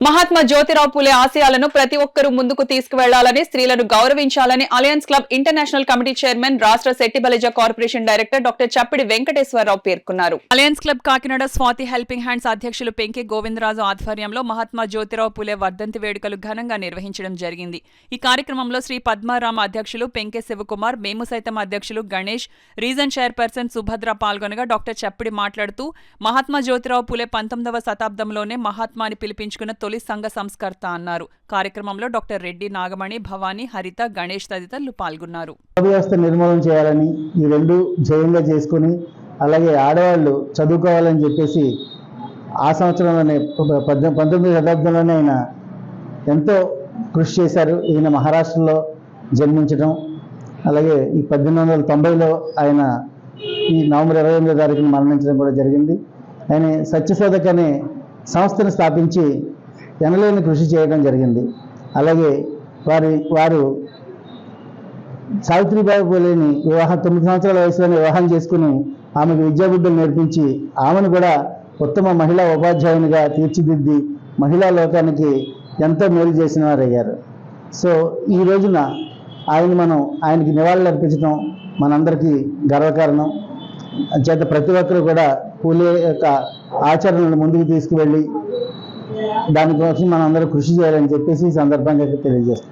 మహాత్మా జ్యోతిరావు పూలే ఆశయాలను ప్రతి ఒక్కరూ ముందుకు తీసుకువెళ్లాలని, స్త్రీలను గౌరవించాలని alliance club international committee chairman, రాష్ట్ర సెట్టిబలిజ కార్పొరేషన్ డైరెక్టర్ డాక్టర్ చప్పిడి వెంకటేశ్వరరావు పేర్కొన్నారు. Alliance club Kakinada Swathi helping hands అధ్యక్షులు పెంకి గోవిందరాజు ఆధ్వర్యంలో మహాత్మా జ్యోతిరావు పూలే వర్ధంతి వేడుకలు ఘనంగా నిర్వహించడం జరిగింది. ఈ కార్యక్రమంలో శ్రీ పద్మారామ అధ్యక్షులు పెంకే శివకుమార్, మేము సైతం అధ్యక్షులు గణేష్, రీజన్ చైర్పర్సన్ సుభద్ర పాల్గొనగా డాక్టర్ చప్పిడి మాట్లాడుతూ మహాత్మా జ్యోతిరావు పూలే 19వ శతాబ్దంలోనే మహాత్మాని పిలిపించుకున్న తొలి సంఘ సంస్కర్త అన్నారు. కార్యక్రమంలో డాక్టర్ రెడ్డి, నాగమణి, భవానీ, హరిత, గణేష్ తదితరులు పాల్గొన్నారు. వ్యవస్థ నిర్మూలన చేయాలని ఈ రెండు జయంగా చేసుకుని, అలాగే ఆడవాళ్ళు చదువుకోవాలని చెప్పేసి ఆ సంవత్సరంలోనే 19వ శతాబ్దంలోనే ఆయన ఎంతో కృషి చేశారు. ఈయన మహారాష్ట్రలో జన్మించడం, అలాగే ఈ 1890లో ఆయన ఈ నవంబర్ 28వ తారీఖున మరణించడం కూడా జరిగింది. ఆయన సత్యశోధక్ అనే సంస్థను స్థాపించి ఎనలేని కృషి చేయడం జరిగింది. అలాగే వారు సావిత్రిబాయి పూలేని 9 సంవత్సరాల వయసులోనే వివాహం చేసుకుని ఆమెకు విద్యాబుద్ధులు నేర్పించి ఆమెను కూడా ఉత్తమ మహిళా ఉపాధ్యాయునిగా తీర్చిదిద్ది మహిళా లోకానికి ఎంతో మేలు చేసిన వారు అయ్యారు. సో ఈ రోజున ఆయనకి నివాళులు అర్పించడం మనందరికీ గర్వకారణం. చేత ప్రతి ఒక్కరు కూడా పూలే యొక్క ఆచరణను ముందుకు తీసుకువెళ్ళి దానికోసం మనం అందరూ కృషి చేయాలని చెప్పేసి ఈ సందర్భంగా తెలియజేస్తాం.